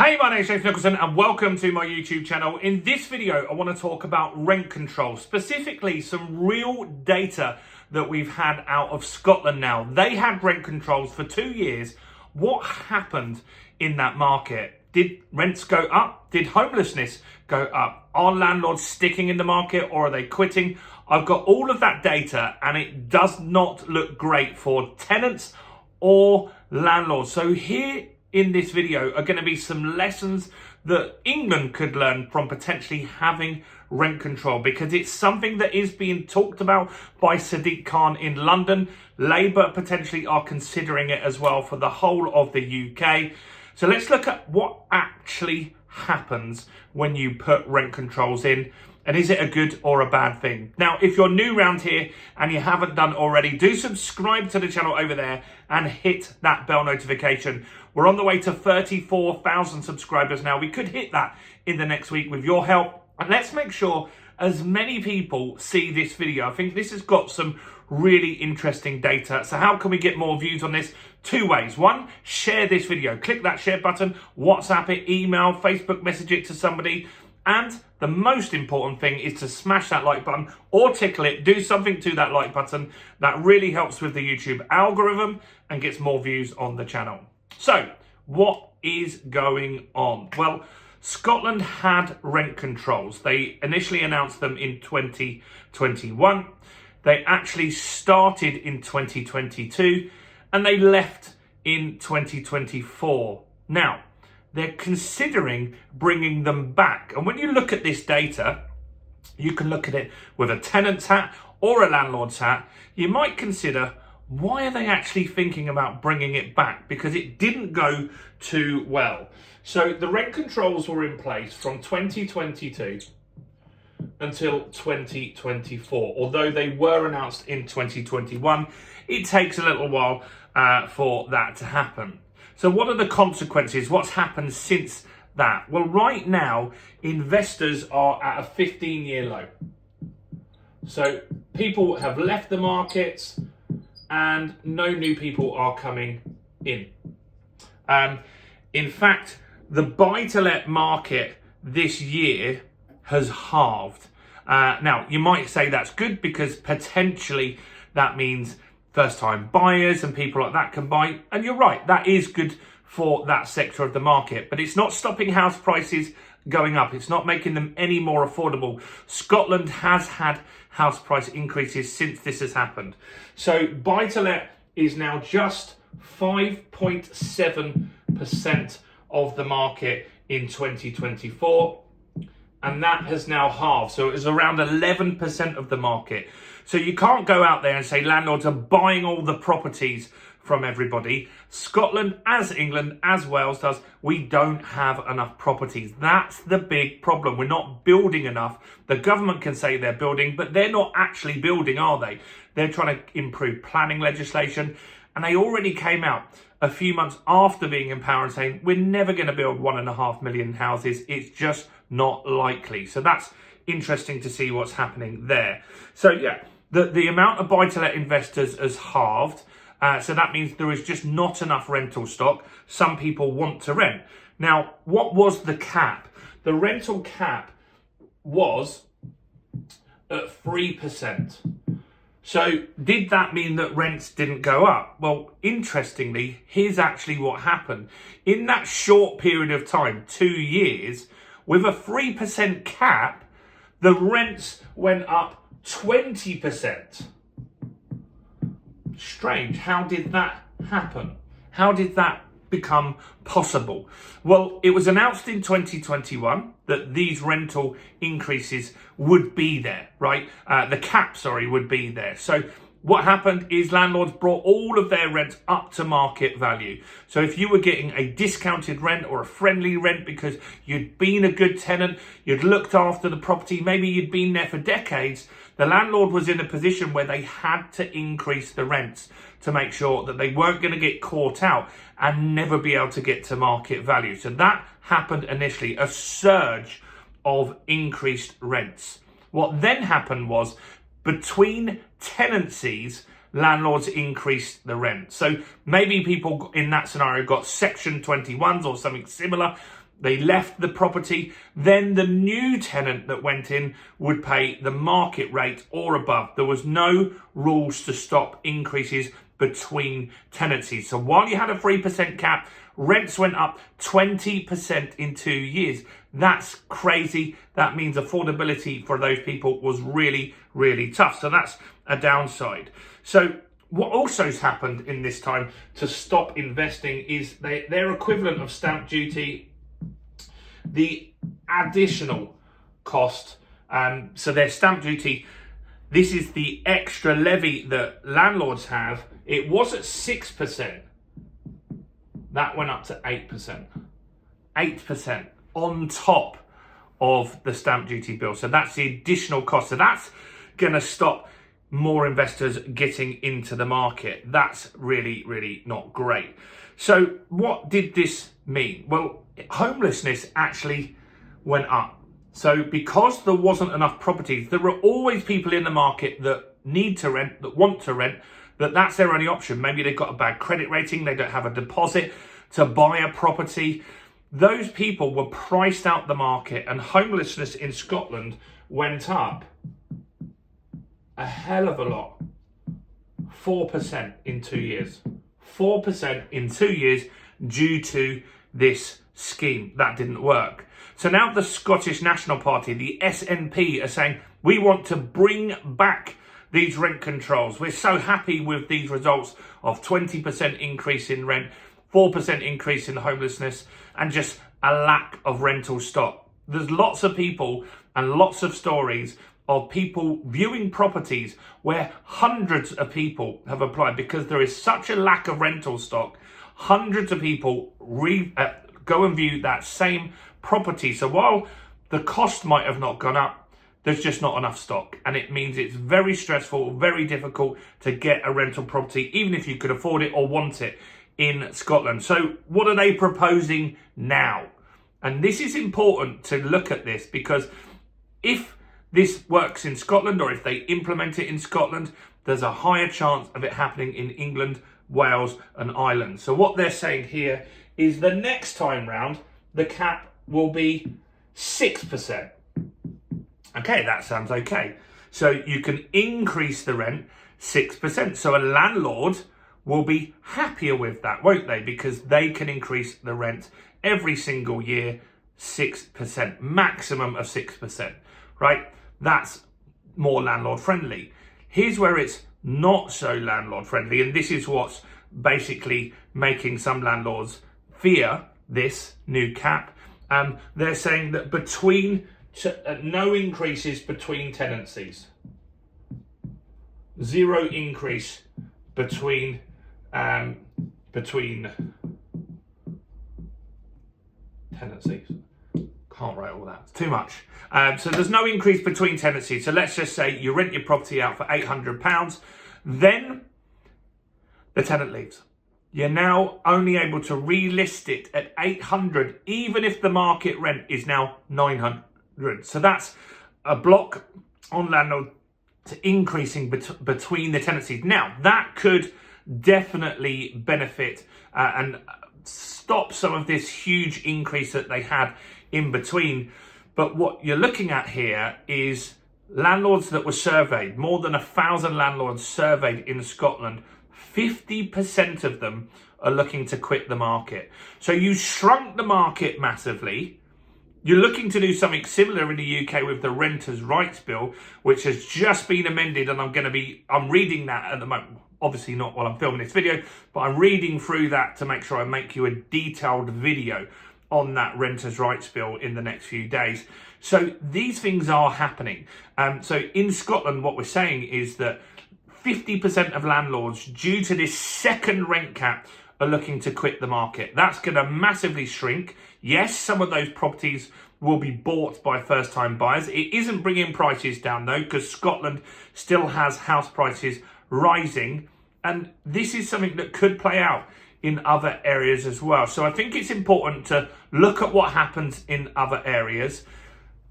Hey, my name is James Nicholson and welcome to my YouTube channel. In this video, I want to talk about rent control, specifically some real data that we've had out of Scotland now. They had rent controls for 2 years. What happened in that market? Did rents go up? Did homelessness go up? Are landlords sticking in the market or are they quitting? I've got all of that data and it does not look great for tenants or landlords. So here in this video are going to be some lessons that England could learn from potentially having rent control, because it's something that is being talked about by Sadiq Khan in London. Labour potentially are considering it as well for the whole of the UK. So let's look at what actually happens when you put rent controls in. And is it a good or a bad thing? Now, if you're new around here and you haven't done already, do subscribe to the channel over there and hit that bell notification. We're on the way to 34,000 subscribers now. We could hit that in the next week with your help. And let's make sure as many people see this video. I think this has got some really interesting data. So how can we get more views on this? 2 ways. 1, share this video. Click that share button, WhatsApp it, email, Facebook message it to somebody. And the most important thing is to smash that like button or tickle it. Do something to that like button. That really helps with the YouTube algorithm and gets more views on the channel. So, what is going on? Well, Scotland had rent controls. They initially announced them in 2021. They actually started in 2022 and they left in 2024. Now, they're considering bringing them back. And when you look at this data, you can look at it with a tenant's hat or a landlord's hat. You might consider, why are they actually thinking about bringing it back? Because it didn't go too well. So the rent controls were in place from 2022 until 2024. Although they were announced in 2021, it takes a little while for that to happen. So what are the consequences? What's happened since that? Well, right now, investors are at a 15-year low. So people have left the markets and no new people are coming in. In fact, the buy-to-let market this year has halved. Now, you might say that's good because potentially that means first-time buyers and people like that can buy. And you're right, that is good for that sector of the market. But it's not stopping house prices going up. It's not making them any more affordable. Scotland has had house price increases since this has happened. So buy-to-let is now just 5.7% of the market in 2024. And that has now halved. So it was around 11% of the market. So you can't go out there and say landlords are buying all the properties from everybody. Scotland, as England, as Wales does, we don't have enough properties. That's the big problem. We're not building enough. The government can say they're building, but they're not actually building, are they? They're trying to improve planning legislation. And they already came out a few months after being in power and saying, we're never going to build 1.5 million houses. It's just not likely. So that's interesting to see what's happening there. So yeah, the amount of buy-to-let investors has halved. So that means there is just not enough rental stock. Some people want to rent. Now, what was the cap? The rental cap was at 3%. So did that mean that rents didn't go up? Well, interestingly, here's actually what happened. In that short period of time, 2 years, with a 3% cap, the rents went up 20%. Strange. How did that happen? How did that become possible? Well, it was announced in 2021 that these rental increases would be there, right? The cap, would be there. So what happened is landlords brought all of their rents up to market value. So if you were getting a discounted rent or a friendly rent because you'd been a good tenant, you'd looked after the property, maybe you'd been there for decades, the landlord was in a position where they had to increase the rents to make sure that they weren't going to get caught out and never be able to get to market value. So that happened initially, a surge of increased rents. What then happened was, between tenancies, landlords increased the rent. So maybe people in that scenario got Section 21s or something similar. they left the property, then the new tenant that went in would pay the market rate or above. There was no rules to stop increases between tenancies. So while you had a 3% cap, rents went up 20% in 2 years. That's crazy. That means affordability for those people was really, really tough. So that's a downside. So what also has happened in this time to stop investing is their equivalent of stamp duty, the additional cost. So their stamp duty, this is the extra levy that landlords have. It was at 6%. That went up to 8%. 8% on top of the stamp duty bill. So that's the additional cost. So that's going to stop more investors getting into the market. That's really, really not great. So what did this mean? Well, homelessness actually went up. So because there wasn't enough properties, there were always people in the market that need to rent, that want to rent, that's their only option. Maybe they've got a bad credit rating, they don't have a deposit to buy a property. Those people were priced out the market, and homelessness in Scotland went up a hell of a lot. 4% in 2 years. 4% in 2 years due to this scheme. That didn't work. So now the Scottish National Party, the SNP, are saying, we want to bring back these rent controls. We're so happy with these results of 20% increase in rent, 4% increase in homelessness, and just a lack of rental stock. There's lots of people and lots of stories of people viewing properties where hundreds of people have applied because there is such a lack of rental stock. Hundreds of people go and view that same property. So while the cost might have not gone up, there's just not enough stock, and it means it's very stressful, very difficult to get a rental property, even if you could afford it or want it in Scotland. So what are they proposing now? And this is important to look at this, because if this works in Scotland, or if they implement it in Scotland, there's a higher chance of it happening in England, Wales and Ireland. So what they're saying here is the next time round, the cap will be 6%. Okay, that sounds okay. So you can increase the rent 6%. So a landlord will be happier with that, won't they? Because they can increase the rent every single year 6%, maximum of 6%, right? That's more landlord friendly. Here's where it's not so landlord friendly, and this is what's basically making some landlords fear this new cap. They're saying that no increases between tenancies, zero increase between tenancies. Can't write all that, it's too much. So there's no increase between tenancies. So let's just say you rent your property out for £800, then the tenant leaves. You're now only able to relist it at 800, even if the market rent is now 900. So that's a block on landlord to increasing between the tenancies. Now, that could definitely benefit and stop some of this huge increase that they had in between. But what you're looking at here is landlords that were surveyed, more than 1,000 landlords surveyed in Scotland, 50% of them are looking to quit the market. So you shrunk the market massively. You're looking to do something similar in the UK with the Renters' Rights Bill, which has just been amended, and I'm reading that at the moment. Obviously not while I'm filming this video, but I'm reading through that to make sure I make you a detailed video on that Renters' Rights Bill in the next few days. So these things are happening. So in Scotland, what we're saying is that 50% of landlords, due to this second rent cap, are looking to quit the market. That's going to massively shrink. Yes, some of those properties will be bought by first-time buyers. It isn't bringing prices down, though, because Scotland still has house prices rising. And this is something that could play out in other areas as well. So I think it's important to look at what happens in other areas.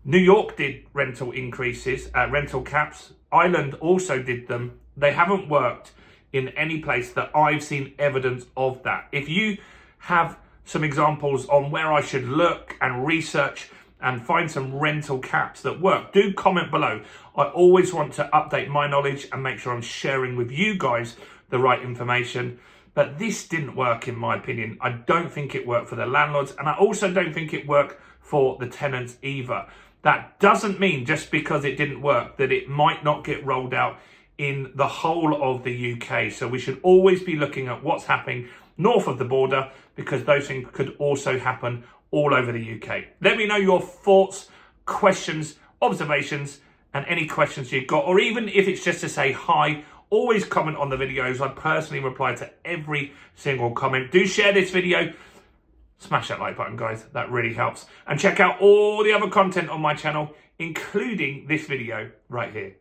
New York did rental increases, rental caps. Ireland also did them. They haven't worked in any place that I've seen evidence of that. If you have some examples on where I should look and research and find some rental caps that work, do comment below. I always want to update my knowledge and make sure I'm sharing with you guys the right information. But this didn't work in my opinion. I don't think it worked for the landlords, and I also don't think it worked for the tenants either. That doesn't mean just because it didn't work that it might not get rolled out in the whole of the UK. So we should always be looking at what's happening north of the border, because those things could also happen all over the UK. Let me know your thoughts, questions, observations, and any questions you've got, or even if it's just to say hi. Always comment on the videos. I personally reply to every single comment. Do share this video. Smash that like button, guys. That really helps. And check out all the other content on my channel, including this video right here.